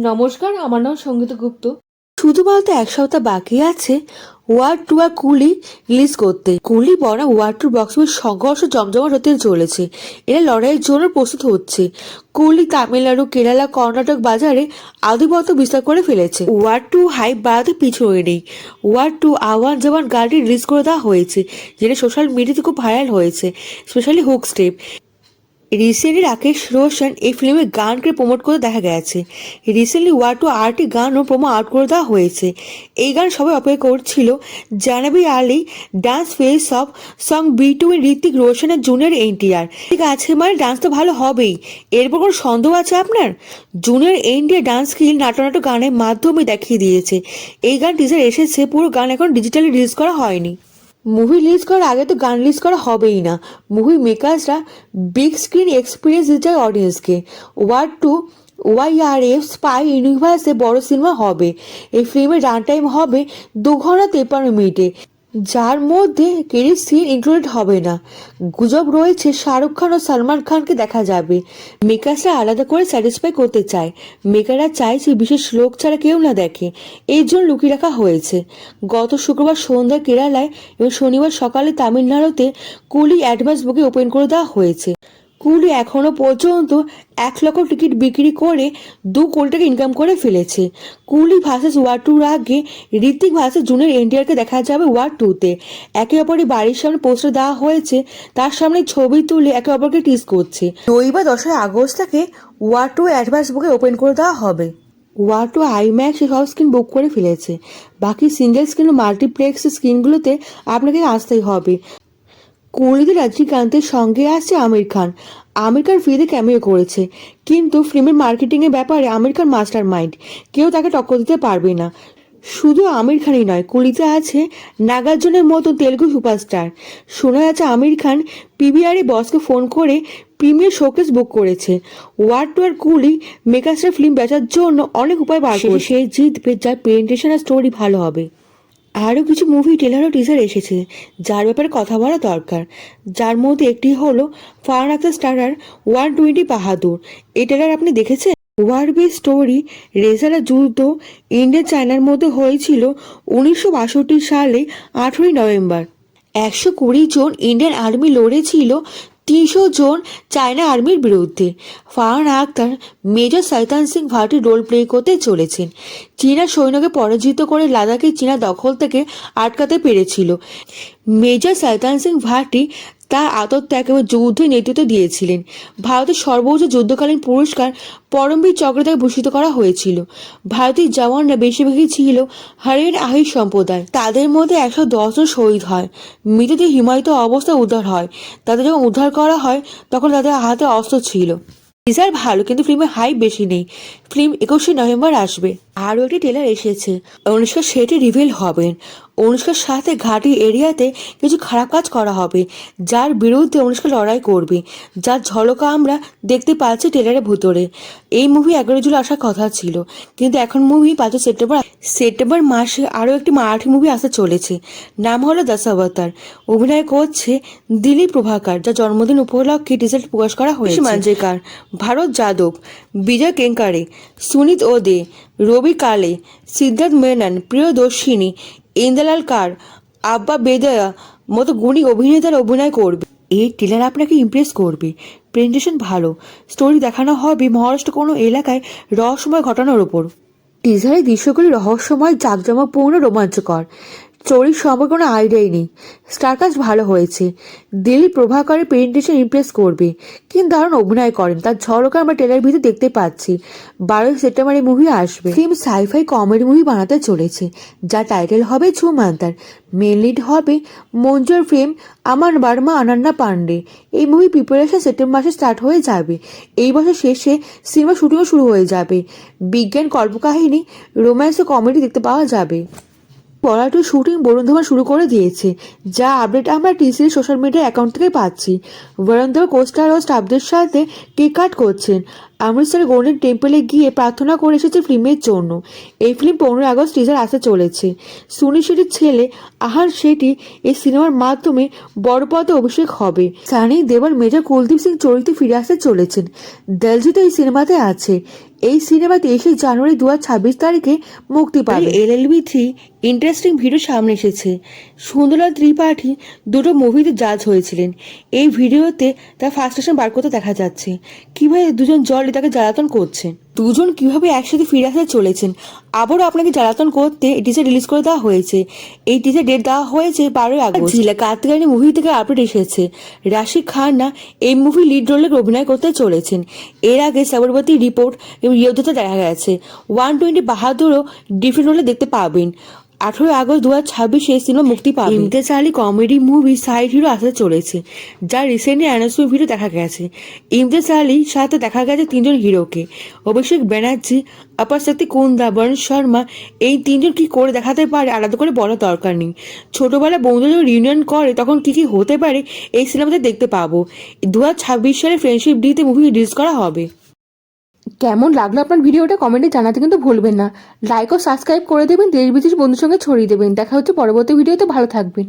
নমস্কার, আমার নাম সঙ্গীতা গুপ্ত। শুধুমাত্র এক সপ্তাহ বাকি আছে ওয়ার টু আর কুলি রিলিজ করতে। কুলি বনাম ওয়ার টুর বক্স অফিস সংঘর্ষ জমজমাট হতে চলেছে। এরা লড়াইয়ের জন্য প্রস্তুত হচ্ছে। কুলি তামিলনাড়ু, কেরালা, কর্ণাটক বাজারে আধিপত্য বিস্তার করে ফেলেছে। ওয়ার টু হাইপ বাড়াতে পিছনে নেই। ওয়ার টু আওয়ান জওয়ান গানটি রিলিজ করে দেওয়া হয়েছে, যেটা সোশ্যাল মিডিয়াতে খুব ভাইরাল হয়েছে, specially hook step. Recently Rakesh Roshan এই ফিল্মের গানকে প্রমোট করে দেখা গেছে। রিসেন্টলি ওয়ার টু আরটি গানও প্রোমো আউট করে দেওয়া হয়েছে। এই গান সবাই অপেক্ষা করছিল। জাহ্নবী আলী dance face off song between Hrithik রোশনের জুনিয়র এনটিআর। ঠিক আছে, মানে ডান্স তো ভালো হবেই, এরপর কোনো সন্দেহ আছে আপনার? Junior NTR dance skill Naatu গানের মাধ্যমে দেখিয়ে দিয়েছে। এই গান টিজার এসেছে, পুরো গান এখন ডিজিটালি রিলিজ করা হয়নি। মুভি রিলিজ করার আগে তো গান রিলিজ করা হবেই না। মুভি মেকার্সরা বিগ স্ক্রিন এক্সপিরিয়েন্স দিতে চায় অডিয়েন্সকে। ওয়ার টু ওয়াইআরএফ স্পাই ইউনিভার্সে বড় সিনেমা হবে। এই ফিল্মের রান টাইম হবে 2 ঘন্টা 53 মিনিটে, যার মধ্যে ক্রেডিট সিন ইনক্লুডেড হবে না। গুজব রয়েছে শাহরুখ খান ও সালমান খানকে দেখা যাবে। মেকার্সরা আলাদা করে স্যাটিসফাই করতে চায়। মেকাররা চাইছে বিশেষ লোক ছাড়া কেউ না দেখে, এই জন্য লুকিয়ে রাখা হয়েছে। গত শুক্রবার সন্ধ্যায় কেরালায় এবং শনিবার সকালে তামিলনাড়ুতে কুলি অ্যাডভান্স বুকিং ওপেন করে দেওয়া হয়েছে। কুলি এখনো পর্যন্ত 1 লক্ষ টিকিট বিক্রি করে 2 কোটি টাকা ইনকাম করে ফেলেছে। কুলি ভার্সেস ওয়ার টুর আগে ঋতিক ভার্সেস জুনিয়র এনটিআরকে দেখা যাবে ওয়ার টুতে। একে অপরের বাড়ির সামনে পোস্টার দেওয়া হয়েছে, তার সামনে ছবি তুলে একে অপরকে টিজ করছে। রবিবার 10 আগস্ট থেকে ওয়ার টু অ্যাডভান্স বুকে ওপেন করে দেওয়া হবে। ওয়ার টু আইম্যাক্স সব স্ক্রিন বুক করে ফেলেছে। বাকি সিঙ্গেল স্ক্রিন ও মাল্টিপ্লেক্স স্ক্রিনগুলোতে আপনাকে আসতেই হবে। কুলিতে রজনীকান্তের সঙ্গে আসছে আমির খান। আমির খান ফ্রিতে ক্যামিও করেছে, কিন্তু ফিল্মের মার্কেটিংয়ের ব্যাপারে আমির খান মাস্টার মাইন্ড, কেউ তাকে টক্কর দিতে পারবে না। শুধু আমির খানই নয়, কুলিতে আছে নাগার্জুনের মতো তেলুগু সুপারস্টার। শোনা যাচ্ছে আমির খান পিভিআরে বসকে ফোন করে প্রিমিয়ার শোকেস বুক করেছে। ওয়ার টু আর কুলি মেকার্সরা ফিল্ম বেচার জন্য অনেক উপায় বার করছে। সে জিতবে যার প্রেজেন্টেশন আর স্টোরি ভালো হবে। আরও কিছু মুভি ট্রেলার ও টিজার এসেছে, যার ব্যাপারে কথা বলা দরকার। যার মধ্যে একটি হলো ফারহান আখতার স্টারার 120 বাহাদুর। এই ট্রেলার আপনি দেখেছেন? War base story. রেজার যুদ্ধ ইন্ডিয়া চায়নার মধ্যে হয়েছিল 1962 সালে 8ই নভেম্বর। 120 জন ইন্ডিয়ান আর্মি লড়েছিল 300 জন চায়না আর্মির বিরুদ্ধে। ফারহান আখতার মেজর শৈতান সিং ভাটি রোল প্লে করতে চলেছেন। চীনা সৈন্যকে পরাজিত করে লাদাখে চীনা দখল থেকে আটকাতে পেরেছিল। মেজর শৈতান সিং ভাটি তার আত্মত্যাগ এবং যুদ্ধে নেতৃত্ব দিয়েছিলেন। ভারতের সর্বোচ্চ যুদ্ধকালীন পুরস্কার পরমবীর চক্রে তাকে ভূষিত করা হয়েছিল। ভারতীয় জওয়ানরা বেশিরভাগই ছিল হরিয়ান আহির সম্প্রদায়। তাদের মধ্যে 110 জন শহীদ হয়। মৃতদেহ হিমায়িত অবস্থায় উদ্ধার হয়। তাদের যখন উদ্ধার করা হয় তখন তাদের হাতে অস্ত্র ছিল। টিজার ভালো, কিন্তু ফিল্মের হাইপ বেশি নেই। ফিল্ম 21শে নভেম্বর আসবে। আরও একটি ট্রেলার এসেছে, অনুষ্কা শেঠি রিভিল হবেন। অনুষ্কার সাথে ঘাটি এরিয়াতে কিছু খারাপ কাজ করা হবে, যার বিরুদ্ধে অনুষ্কা লড়াই করবে, যার ঝলকা আমরা দেখতে পাচ্ছি ট্রেলারের ভেতরে। এই মুভি 11 জুলাই আসার কথা ছিল, কিন্তু এখন মুভি 5 সেপ্টেম্বর মাসে আরও একটি মারাঠি মুভি আসতে চলেছে। নাম হলো দশাবতার। অভিনয় করছে দিলীপ প্রভাকর, যার জন্মদিন উপলক্ষে টিজার প্রকাশ করা হয়েছে। মাঞ্জেকার, ভারত যাদব, বিজয় কেঙ্কারে, সুনীত ওদে, রবি কালে, সিদ্ধার্থ মেনন, প্রিয়দর্শিনী, ইন্দ্রলাল কার, আব্বা বেদয়া মতো গুণী অভিনেতারা অভিনয় করবে। এই ট্রেলার আপনাকে ইমপ্রেস করবে। প্রেজেন্টেশন ভালো। স্টোরি দেখানো হবে মহারাষ্ট্র কোনো এলাকায় রহস্যময় ঘটনার ওপর। টিজারের দৃশ্যগুলি রহস্যময়, জাঁকজমকপূর্ণ, রোমাঞ্চকর। স্টোরির সম্পর্কে কোনো আইডিয়াই নেই। স্টারকাস্ট ভালো হয়েছে। দিলীপ প্রভাকরের প্রেজেন্টেশন ইমপ্রেস করবে, কিন্তু দারুণ অভিনয় করেন। তার ঝলক আমরা ট্রেলার ভিতরে দেখতে পাচ্ছি। 12 সেপ্টেম্বর এই মুভি আসবে। ফিল্ম সাইফাই কমেডি মুভি বানাতে চলেছে, যার টাইটেল হবে ঝুমান্তার। মেন লিড হবে মঞ্জুর ফিল্ম আমান বার্মা, অনন্যা পান্ডে। এই মুভি প্রিপারেশন সেপ্টেম্বর মাসে স্টার্ট হয়ে যাবে। এই বছর শেষে সিনেমা শুটিংও শুরু হয়ে যাবে। বিজ্ঞান, কল্পকাহিনী, রোম্যান্স ও কমেডি দেখতে পাওয়া যাবে। পলাটুর শুটিং বরুণ ধাওয়ান শুরু করে দিয়েছে, যা আপডেট আমরা টিসির সোশ্যাল মিডিয়া অ্যাকাউন্ট থেকে পাচ্ছি। বরুণ ধাওয়ান কোস্টার ও স্টাফদের সাথে কেক কাট করছেন। অমৃতসরের গোল্ডেন টেম্পলে গিয়ে প্রার্থনা করে এসেছে ফিল্মের জন্য। এই ফিল্ম 15 আগস্ট টিজার আসতে চলেছে। সুনীল শেট্টির ছেলে আহান শেট্টি এই সিনেমার মাধ্যমে বড় পর্দায় অভিষেক হবে। সানি দেওল মেজর কুলদীপ সিং চরিত্রে ফিরে আসতে চলেছেন। দলজিৎ এই সিনেমাতে আছে। এই সিনেমা 23 জানুয়ারি 2026 মুক্তি পাবে। LLB3 ইন্টারেস্টিং ভিডিও সামনে এসেছে। সুন্দরলাল ত্রিপাঠী দুটো মুভিতে জাজ হয়েছিলেন। এই ভিডিওতে তার ফার্স্ট্রেশন বার করতে দেখা যাচ্ছে। কিভাবে দুজন জলে তাকে জ্বালাতন করছে, দুজন কিভাবে একসাথে ফিরে আসতে চলেছেন। আবারও আপনাকে জ্বালাতন করতে টিজার রিলিজ করে দেওয়া হয়েছে। এই টিজার ডেট দেওয়া হয়েছে 12 আগস্ট। ঝিলা কার্তিকায়নী মুভি থেকে আপডেট এসেছে। রাশিদ খান্না এই মুভি লিড রোলে অভিনয় করতে চলেছেন। এর আগে সাবরমতী রিপোর্ট এবং ইয়োদ্ধাতে দেখা গেছে। 120 বাহাদুরও ডিফারেন্ট রোলে দেখতে পাবেন। 18 আগস্ট 2026 এই সিনেমা মুক্তি পাবে। Imtiaz Ali comedy movie side hero আসতে চলেছে, যা রিসেন্টলি অ্যানাউন্সমেন্ট ভিডিও দেখা গেছে। ইমতিয়াজ আলীর সাথে দেখা গেছে 3জন হিরোকে। অভিষেক ব্যানার্জি, অপর শক্তি কুন্দা, বরুণ শর্মা, এই 3জন কি করে দেখাতে পারে আলাদা করে বলার দরকার নেই। ছোটবেলায় বন্ধুরা যখন রিউনিয়ন করে তখন কি কি হতে পারে এই সিনেমাতে দেখতে পাবো। 2026 সালে ফ্রেন্ডশিপ ডেতে মুভি রিলিজ করা হবে। কেমন লাগলো আপনার ভিডিওটা কমেন্টে জানাতে কিন্তু ভুলবেন না। লাইক ও সাবস্ক্রাইব করে দেবেন, দেশ বিদেশ বন্ধুর সঙ্গে ছড়িয়ে দেবেন। দেখা হচ্ছে পরবর্তী ভিডিওতে, ভালো থাকবেন।